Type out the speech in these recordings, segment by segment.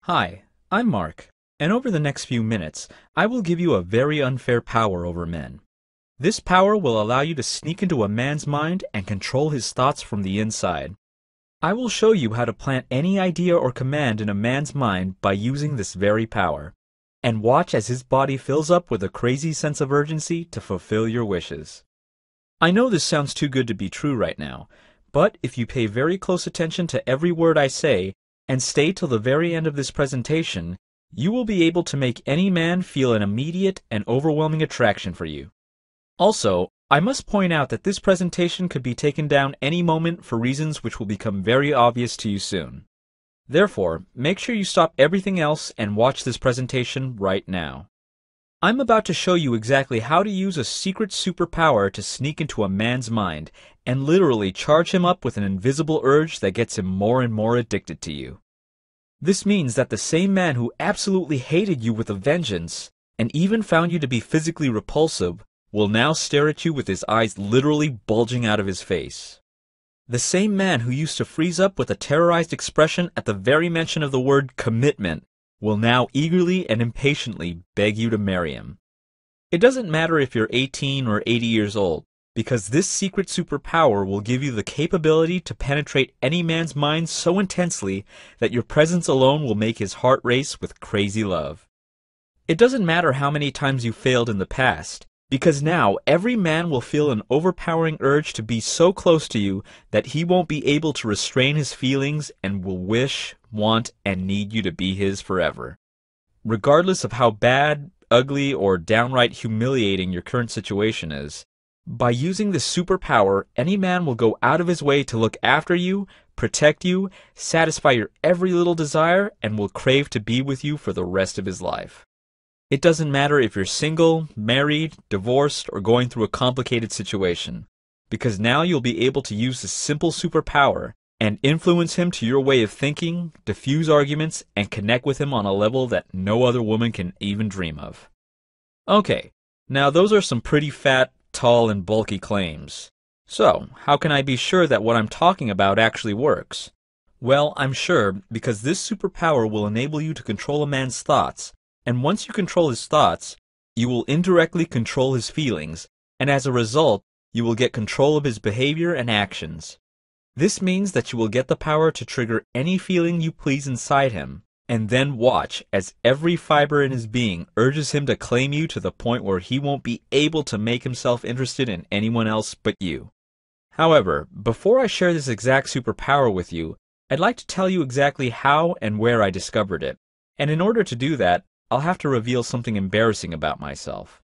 Hi, I'm Mark, and over the next few minutes, I will give you a very unfair power over men. This power will allow you to sneak into a man's mind and control his thoughts from the inside. I will show you how to plant any idea or command in a man's mind by using this very power, and watch as his body fills up with a crazy sense of urgency to fulfill your wishes. I know this sounds too good to be true right now, but if you pay very close attention to every word I say, and stay till the very end of this presentation, you will be able to make any man feel an immediate and overwhelming attraction for you. Also, I must point out that this presentation could be taken down any moment for reasons which will become very obvious to you soon. Therefore, make sure you stop everything else and watch this presentation right now. I'm about to show you exactly how to use a secret superpower to sneak into a man's mind and literally charge him up with an invisible urge that gets him more and more addicted to you. This means that the same man who absolutely hated you with a vengeance and even found you to be physically repulsive will now stare at you with his eyes literally bulging out of his face. The same man who used to freeze up with a terrorized expression at the very mention of the word commitment will now eagerly and impatiently beg you to marry him. It doesn't matter if you're 18 or 80 years old, because this secret superpower will give you the capability to penetrate any man's mind so intensely that your presence alone will make his heart race with crazy love. It doesn't matter how many times you failed in the past, because now every man will feel an overpowering urge to be so close to you that he won't be able to restrain his feelings and will wish, want, and need you to be his forever. Regardless of how bad, ugly, or downright humiliating your current situation is, by using this superpower, any man will go out of his way to look after you, protect you, satisfy your every little desire, and will crave to be with you for the rest of his life. It doesn't matter if you're single, married, divorced, or going through a complicated situation, because now you'll be able to use this simple superpower and influence him to your way of thinking, diffuse arguments, and connect with him on a level that no other woman can even dream of. Okay, now those are some pretty fat, tall, and bulky claims. So, how can I be sure that what I'm talking about actually works? Well, I'm sure because this superpower will enable you to control a man's thoughts, and once you control his thoughts, you will indirectly control his feelings, and as a result, you will get control of his behavior and actions. This means that you will get the power to trigger any feeling you please inside him, and then watch as every fiber in his being urges him to claim you to the point where he won't be able to make himself interested in anyone else but you. However, before I share this exact superpower with you, I'd like to tell you exactly how and where I discovered it, and in order to do that, I'll have to reveal something embarrassing about myself.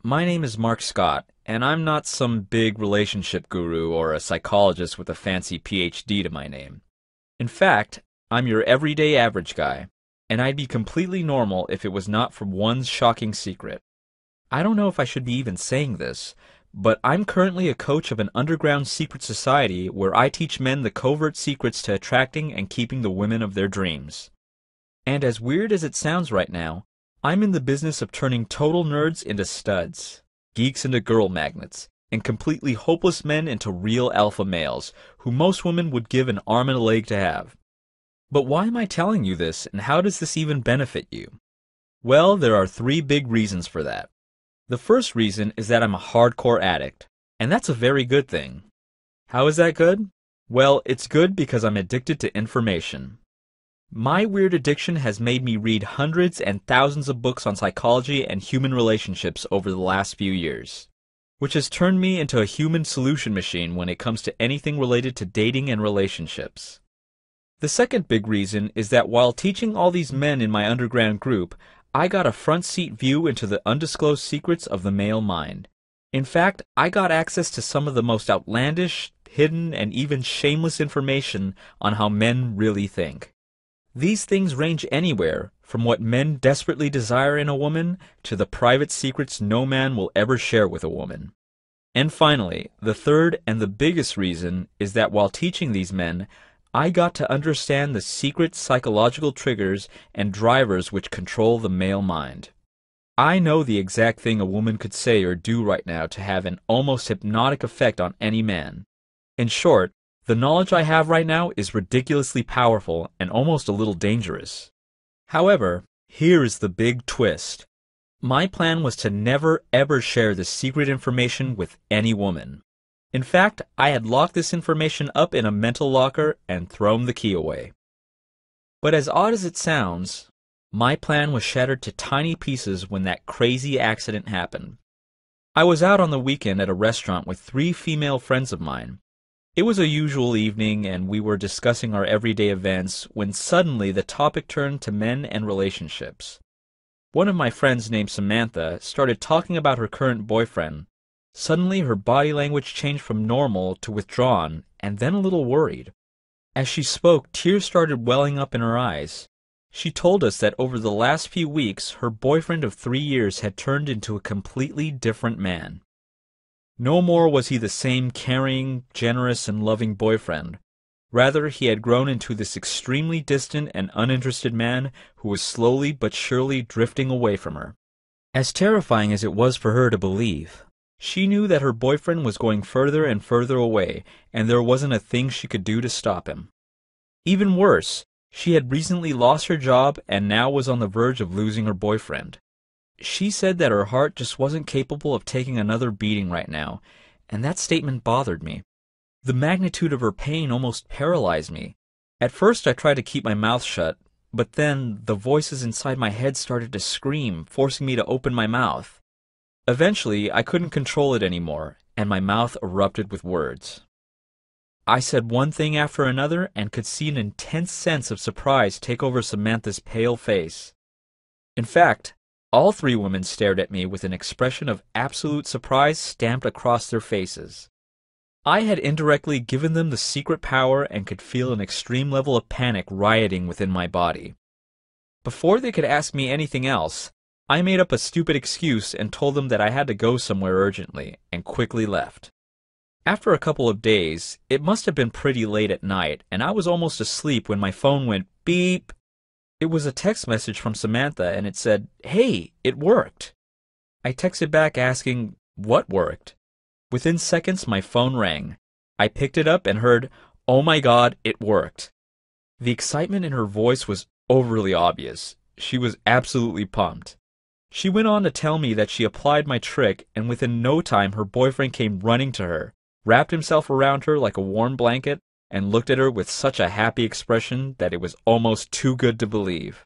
My name is Mark Scott, and I'm not some big relationship guru or a psychologist with a fancy PhD to my name. In fact, I'm your everyday average guy, and I'd be completely normal if it was not for one shocking secret. I don't know if I should be even saying this, but I'm currently a coach of an underground secret society where I teach men the covert secrets to attracting and keeping the women of their dreams. And as weird as it sounds right now, I'm in the business of turning total nerds into studs, geeks into girl magnets, and completely hopeless men into real alpha males, who most women would give an arm and a leg to have. But why am I telling you this, and how does this even benefit you? Well, there are three big reasons for that. The first reason is that I'm a hardcore addict, and that's a very good thing. How is that good? Well, it's good because I'm addicted to information. My weird addiction has made me read hundreds and thousands of books on psychology and human relationships over the last few years, which has turned me into a human solution machine when it comes to anything related to dating and relationships. The second big reason is that while teaching all these men in my underground group, I got a front seat view into the undisclosed secrets of the male mind. In fact, I got access to some of the most outlandish, hidden, and even shameless information on how men really think. These things range anywhere from what men desperately desire in a woman to the private secrets no man will ever share with a woman. And finally, the third and the biggest reason is that while teaching these men, I got to understand the secret psychological triggers and drivers which control the male mind. I know the exact thing a woman could say or do right now to have an almost hypnotic effect on any man. In short, the knowledge I have right now is ridiculously powerful and almost a little dangerous. However, here is the big twist. My plan was to never ever share this secret information with any woman. In fact, I had locked this information up in a mental locker and thrown the key away. But as odd as it sounds, my plan was shattered to tiny pieces when that crazy accident happened. I was out on the weekend at a restaurant with 3 female friends of mine. It was a usual evening and we were discussing our everyday events when suddenly the topic turned to men and relationships. One of my friends named Samantha started talking about her current boyfriend. Suddenly her body language changed from normal to withdrawn and then a little worried. As she spoke, tears started welling up in her eyes. She told us that over the last few weeks, her boyfriend of 3 years had turned into a completely different man. No more was he the same caring, generous, and loving boyfriend. Rather, he had grown into this extremely distant and uninterested man who was slowly but surely drifting away from her. As terrifying as it was for her to believe, she knew that her boyfriend was going further and further away, and there wasn't a thing she could do to stop him. Even worse, she had recently lost her job and now was on the verge of losing her boyfriend. She said that her heart just wasn't capable of taking another beating right now, and that statement bothered me. The magnitude of her pain almost paralyzed me. At first I tried to keep my mouth shut, but then the voices inside my head started to scream, forcing me to open my mouth. Eventually, I couldn't control it anymore, and my mouth erupted with words. I said one thing after another and could see an intense sense of surprise take over Samantha's pale face. In fact, all 3 women stared at me with an expression of absolute surprise stamped across their faces. I had indirectly given them the secret power and could feel an extreme level of panic rioting within my body. Before they could ask me anything else, I made up a stupid excuse and told them that I had to go somewhere urgently, and quickly left. After a couple of days, it must have been pretty late at night, and I was almost asleep when my phone went beep. It was a text message from Samantha, and it said, "Hey, it worked." I texted back asking, "What worked?" Within seconds, my phone rang. I picked it up and heard, "Oh my God, it worked." The excitement in her voice was overly obvious. She was absolutely pumped. She went on to tell me that she applied my trick, and within no time her boyfriend came running to her, wrapped himself around her like a warm blanket, and looked at her with such a happy expression that it was almost too good to believe.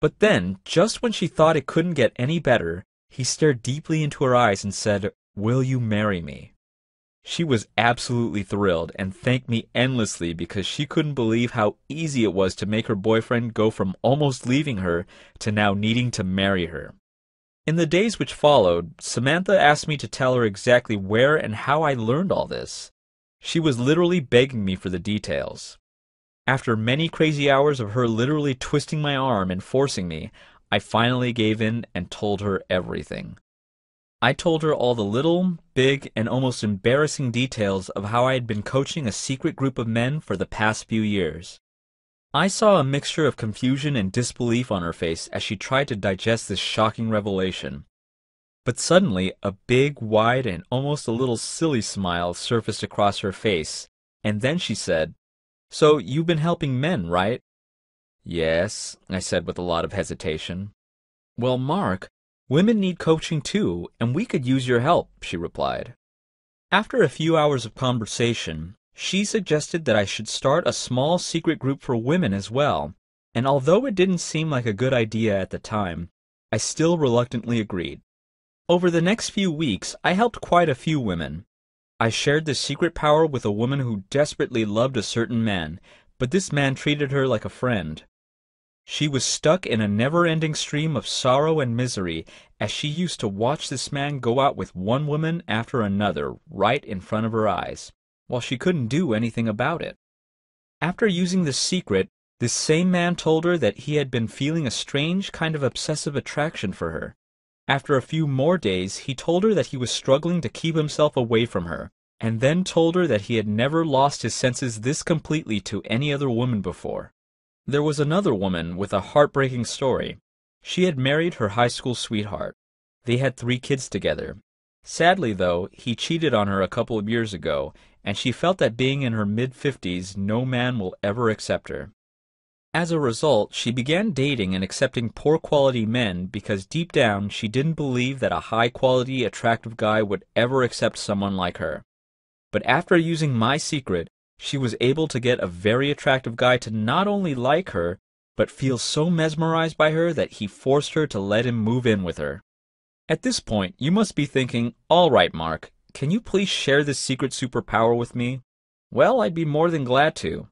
But then, just when she thought it couldn't get any better, he stared deeply into her eyes and said, "Will you marry me?" She was absolutely thrilled and thanked me endlessly because she couldn't believe how easy it was to make her boyfriend go from almost leaving her to now needing to marry her. In the days which followed, Samantha asked me to tell her exactly where and how I learned all this. She was literally begging me for the details. After many crazy hours of her literally twisting my arm and forcing me, I finally gave in and told her everything. I told her all the little, big, and almost embarrassing details of how I had been coaching a secret group of men for the past few years. I saw a mixture of confusion and disbelief on her face as she tried to digest this shocking revelation. But suddenly, a big, wide, and almost a little silly smile surfaced across her face, and then she said, "So you've been helping men, right?" "Yes," I said with a lot of hesitation. "Well, Mark, women need coaching too, and we could use your help," she replied. After a few hours of conversation, she suggested that I should start a small secret group for women as well, and although it didn't seem like a good idea at the time, I still reluctantly agreed. Over the next few weeks, I helped quite a few women. I shared this secret power with a woman who desperately loved a certain man, but this man treated her like a friend. She was stuck in a never-ending stream of sorrow and misery as she used to watch this man go out with one woman after another right in front of her eyes, while she couldn't do anything about it. After using this secret, this same man told her that he had been feeling a strange kind of obsessive attraction for her. After a few more days, he told her that he was struggling to keep himself away from her, and then told her that he had never lost his senses this completely to any other woman before. There was another woman with a heartbreaking story. She had married her high school sweetheart. They had 3 kids together. Sadly, though, he cheated on her a couple of years ago, and she felt that being in her mid-50s, no man will ever accept her. As a result, she began dating and accepting poor-quality men because deep down she didn't believe that a high-quality, attractive guy would ever accept someone like her. But after using my secret, she was able to get a very attractive guy to not only like her, but feel so mesmerized by her that he forced her to let him move in with her. At this point, you must be thinking, all right, Mark, can you please share this secret superpower with me? Well, I'd be more than glad to.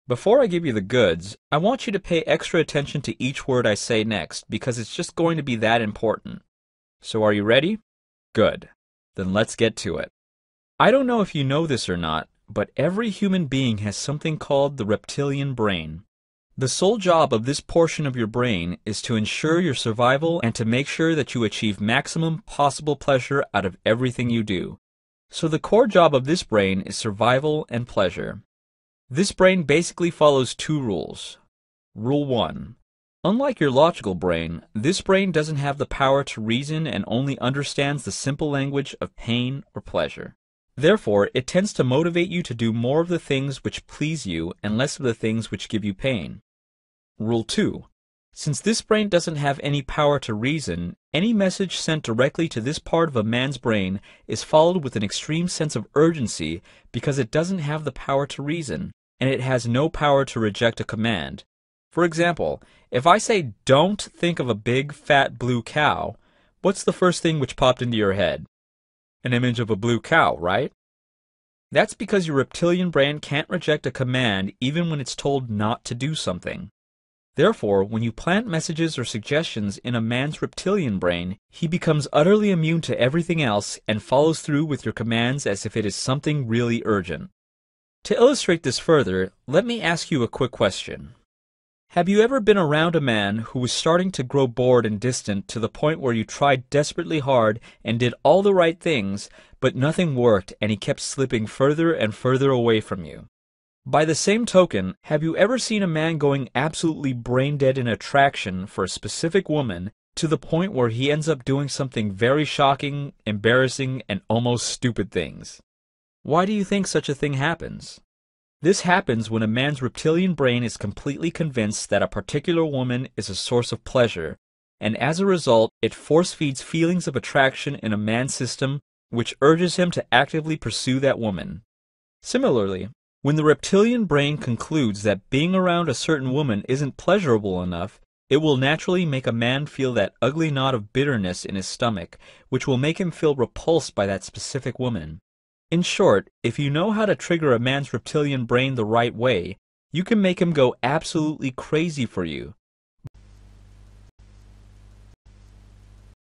Before I give you the goods, I want you to pay extra attention to each word I say next because it's just going to be that important. So are you ready? Good. Then let's get to it. I don't know if you know this or not, but every human being has something called the reptilian brain. The sole job of this portion of your brain is to ensure your survival and to make sure that you achieve maximum possible pleasure out of everything you do. So the core job of this brain is survival and pleasure. This brain basically follows two rules. Rule 1. Unlike your logical brain, this brain doesn't have the power to reason and only understands the simple language of pain or pleasure. Therefore, it tends to motivate you to do more of the things which please you and less of the things which give you pain. Rule 2. Since this brain doesn't have any power to reason, any message sent directly to this part of a man's brain is followed with an extreme sense of urgency because it doesn't have the power to reason, and it has no power to reject a command. For example, if I say don't think of a big fat blue cow, what's the first thing which popped into your head? An image of a blue cow, right? That's because your reptilian brain can't reject a command even when it's told not to do something. Therefore, when you plant messages or suggestions in a man's reptilian brain, he becomes utterly immune to everything else and follows through with your commands as if it is something really urgent. To illustrate this further, let me ask you a quick question. Have you ever been around a man who was starting to grow bored and distant to the point where you tried desperately hard and did all the right things, but nothing worked and he kept slipping further and further away from you? By the same token, have you ever seen a man going absolutely brain-dead in attraction for a specific woman to the point where he ends up doing something very shocking, embarrassing, and almost stupid things? Why do you think such a thing happens? This happens when a man's reptilian brain is completely convinced that a particular woman is a source of pleasure, and as a result, it force-feeds feelings of attraction in a man's system which urges him to actively pursue that woman. Similarly, when the reptilian brain concludes that being around a certain woman isn't pleasurable enough, it will naturally make a man feel that ugly knot of bitterness in his stomach, which will make him feel repulsed by that specific woman. In short, if you know how to trigger a man's reptilian brain the right way, you can make him go absolutely crazy for you,